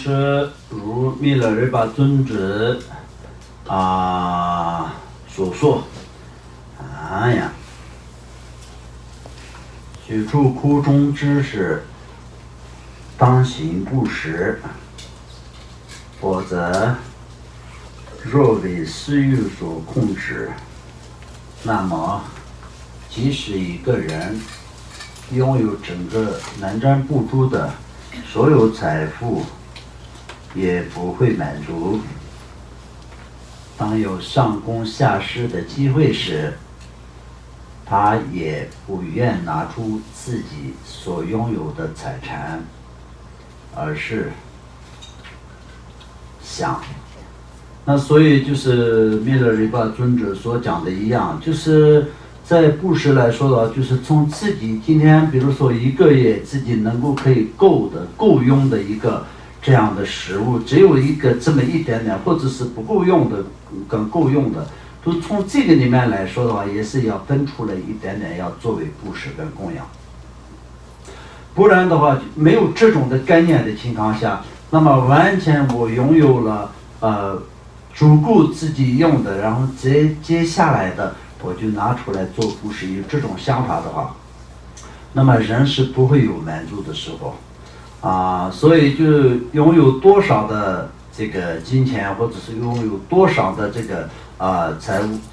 是如弥勒日巴尊者所说，取处苦中之事，当行布施，否则若为私欲所控制，那么即使一个人拥有整个南瞻部洲的所有财富，也不会满足。当有上供下施的机会时，他也不愿拿出自己所拥有的财产，而是想。那所以就是弥勒日巴尊者所讲的一样，就是在布施来说的，就是从自己今天比如说一个月自己能够可以够用的一个这样的食物，只有一个这么一点点，或者是不够用的跟够用的，都从这个里面来说的话，也是要分出来一点点，要作为布施跟供养。不然的话，没有这种的概念的情况下，那么完全我拥有了足够自己用的，然后接下来的我就拿出来做布施，有这种想法的话，那么人是不会有满足的时候。所以就拥有多少的这个金钱，或者是拥有多少的这个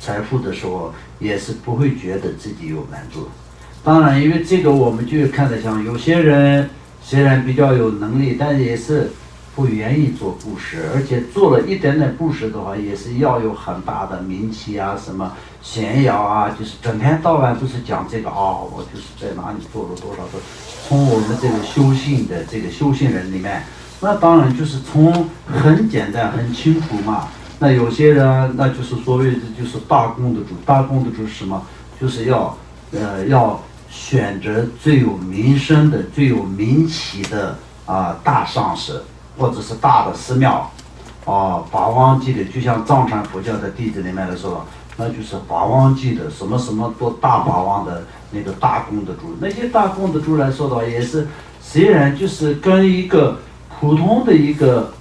财富的时候，也是不会觉得自己有满足。当然，因为这个我们就看得像有些人虽然比较有能力，但也是不愿意做布施，而且做了一点点布施的话，也是要有很大的名气啊，什么炫耀啊，就是整天到晚都是讲这个我就是在哪里做了多少个。从我们这个修行的这个修行人里面，那当然就是从很简单很清楚嘛。那有些人那就是所谓的就是大功德主，大功德主是什么？就是要选择最有名声的、最有名气的大上师，或者是大的寺庙，法王级的，就像藏传佛教的弟子里面来说，那就是法王级的，什么什么多大法王的那个大功德主。那些大功德主来说的话，也是虽然就是跟一个普通的一个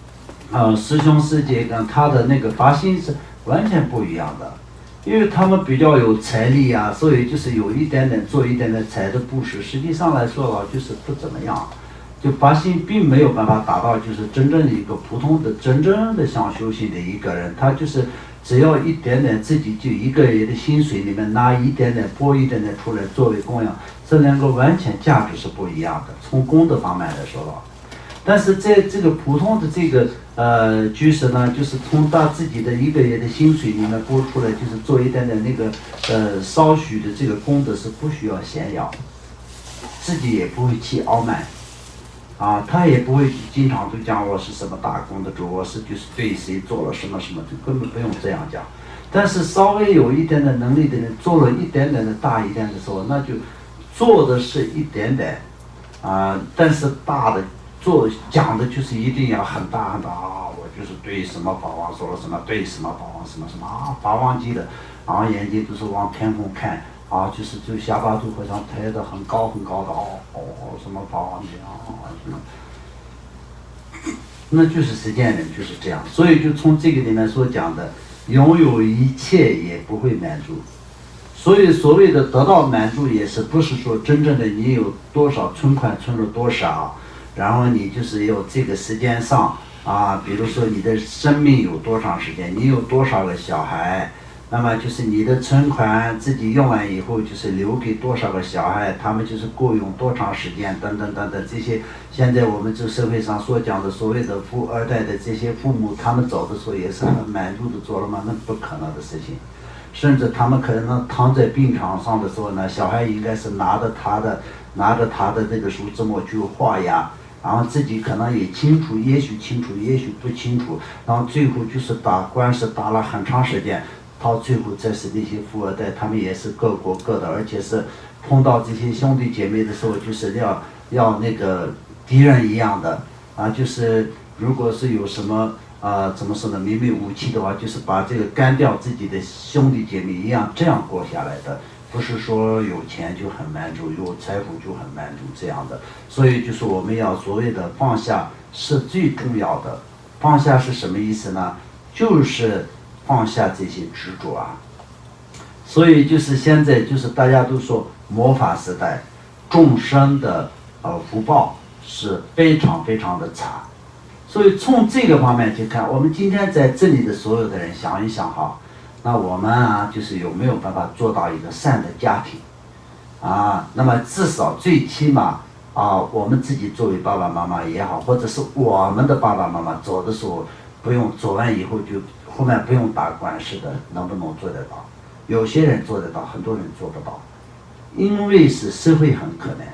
师兄师姐跟他的那个发心是完全不一样的。因为他们比较有财力啊，所以就是有一点点做一点点财的布施，实际上来说的话就是不怎么样，就发心并没有办法达到就是真正的一个普通的真正的想修行的一个人，他就是只要一点点自己就一个月的薪水里面拿一点点拨一点点出来作为供养，这两个完全价值是不一样的，从功德方面来说的话。但是在这个普通的这个居士呢，就是从他自己的一个月的薪水里面拨出来，就是做一点点那个少许的这个功德是不需要炫耀，自己也不会去傲慢，他也不会经常就讲我是什么大功德主，我是就是对谁做了什么什么，就根本不用这样讲。但是稍微有一点点能力的人，做了一点点的大一点的时候，那就做的是一点点但是大的。讲的就是一定要很大很大我就是对什么法王说了什么，对什么法王什么什么法王级的，然后眼睛都是往天空看就下巴都好像抬得很高很高的什么法王级什么，那就是实践人就是这样。所以就从这个里面所讲的，拥有一切也不会满足。所以所谓的得到满足，也是不是说真正的你有多少存款存了多少，然后你就是有这个时间上比如说你的生命有多长时间，你有多少个小孩，那么就是你的存款自己用完以后，就是留给多少个小孩，他们就是够用多长时间等等等等，这些现在我们这社会上所讲的所谓的富二代的这些父母，他们走的时候也是很满足的做了吗？那不可能的事情。甚至他们可能躺在病床上的时候呢，小孩应该是拿着他的这个书字墨去画押，然后自己可能也清楚，也许清楚，也许不清楚，然后最后就是打官司打了很长时间，到最后再是那些富二代，他们也是各国各的，而且是碰到这些兄弟姐妹的时候，就是要那个敌人一样的就是如果是有什么怎么说呢，秘密武器的话，就是把这个干掉自己的兄弟姐妹一样，这样过下来的不是说有钱就很满足，有财富就很满足这样的。所以就是我们要所谓的放下是最重要的。放下是什么意思呢？就是放下这些执着啊。所以就是现在就是大家都说魔法时代，众生的福报是非常非常的惨。所以从这个方面去看，我们今天在这里的所有的人想一想哈，那我们啊就是有没有办法做到一个善的家庭啊？那么至少最起码啊，我们自己作为爸爸妈妈也好，或者是我们的爸爸妈妈走的时候，不用走完以后就后面不用打官司的，能不能做得到？有些人做得到，很多人做不到，因为是社会很可怜，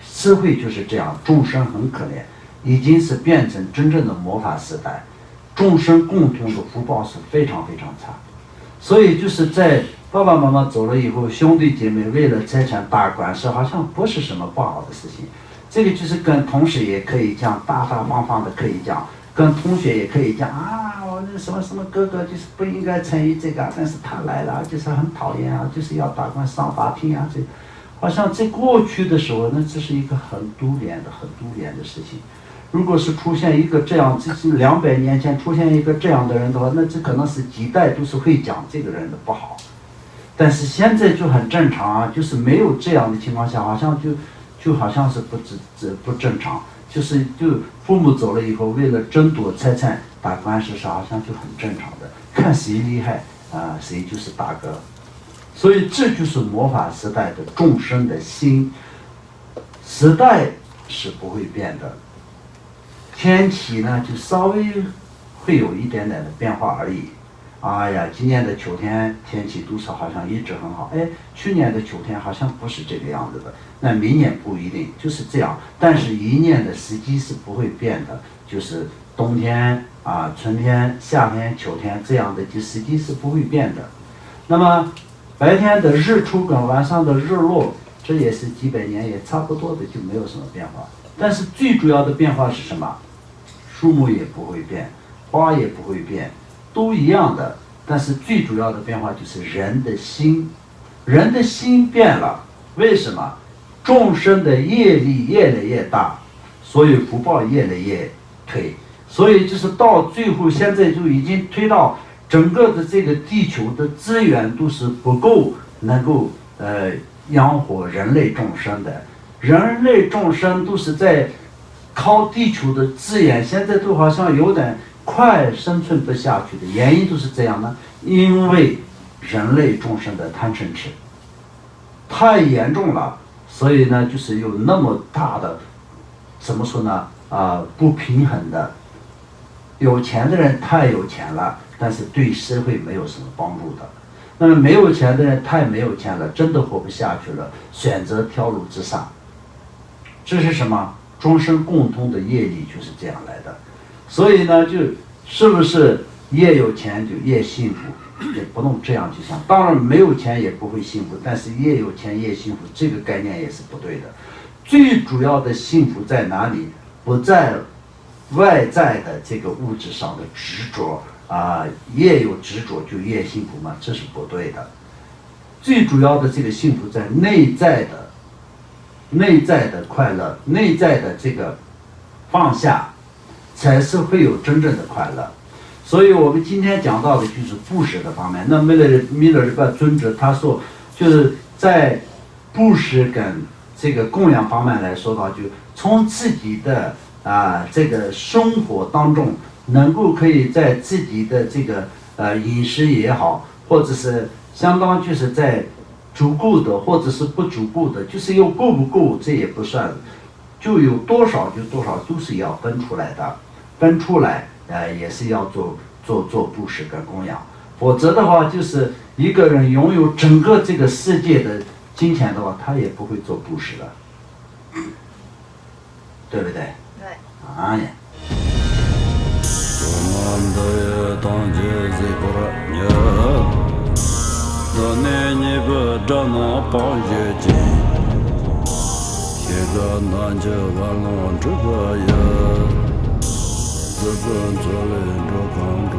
社会就是这样，众生很可怜，已经是变成真正的魔法时代，众生共同的福报是非常非常差。所以就是在爸爸妈妈走了以后，兄弟姐妹为了财产打官司，好像不是什么不好的事情。这个就是跟同事也可以讲，大大方方的可以讲，跟同学也可以讲啊，我那什么什么哥哥就是不应该参与这个，但是他来了就是很讨厌啊，就是要打官司上法庭啊，这好像在过去的时候，那这是一个很丢脸的事情。如果是出现一个这样，这是200年前出现一个这样的人的话，那这可能是几代都是会讲这个人的不好。但是现在就很正常啊，就是没有这样的情况下，好像就好像是不正常，就父母走了以后，为了争夺财产打官司是好像就很正常的，看谁厉害啊，谁就是大哥。所以这就是魔法时代的众生的心，时代是不会变的。天气呢，就稍微会有一点点的变化而已。哎呀，今年的秋天天气都是好像一直很好，哎，去年的秋天好像不是这个样子的，那明年不一定，就是这样。但是一年的时机是不会变的，就是冬天啊、春天、夏天、秋天这样的时机是不会变的。那么白天的日出跟晚上的日落，这也是几百年也差不多的，就没有什么变化。但是最主要的变化是什么？树木也不会变，花也不会变，都一样的。但是最主要的变化就是人的心，人的心变了。为什么？众生的业力越来越大，所以福报越来越推，所以就是到最后，现在就已经推到整个的这个地球的资源都是不够能够养活人类众生的。人类众生都是在靠地球的资源，现在都好像有点快生存不下去的原因都是这样的，因为人类众生的贪嗔痴太严重了，所以呢，就是有那么大的怎么说呢不平衡的。有钱的人太有钱了，但是对社会没有什么帮助的。那么没有钱的人太没有钱了，真的活不下去了，选择跳入自杀。这是什么？终生共同的业力就是这样来的。所以呢，就是不是越有钱就越幸福？也不能这样去想。当然没有钱也不会幸福，但是越有钱越幸福，这个概念也是不对的。最主要的幸福在哪里？不在外在的这个物质上的执着啊，越有执着就越幸福嘛，这是不对的。最主要的这个幸福在内在的快乐，内在的这个放下，才是会有真正的快乐。所以我们今天讲到的就是布施的方面。那弥勒日巴尊者他说，就是在布施跟这个供养方面来说到，就从自己的这个生活当中，能够可以在自己的这个饮食也好，或者是相当就是在足够的或者是不足够的，就是又够不够这也不算，就有多少就多少，都是要分出来的，分出来也是要做布施跟供养。否则的话，就是一个人拥有整个这个世界的金钱的话，他也不会做布施的，对不对？对。啊呀。自本作人着康着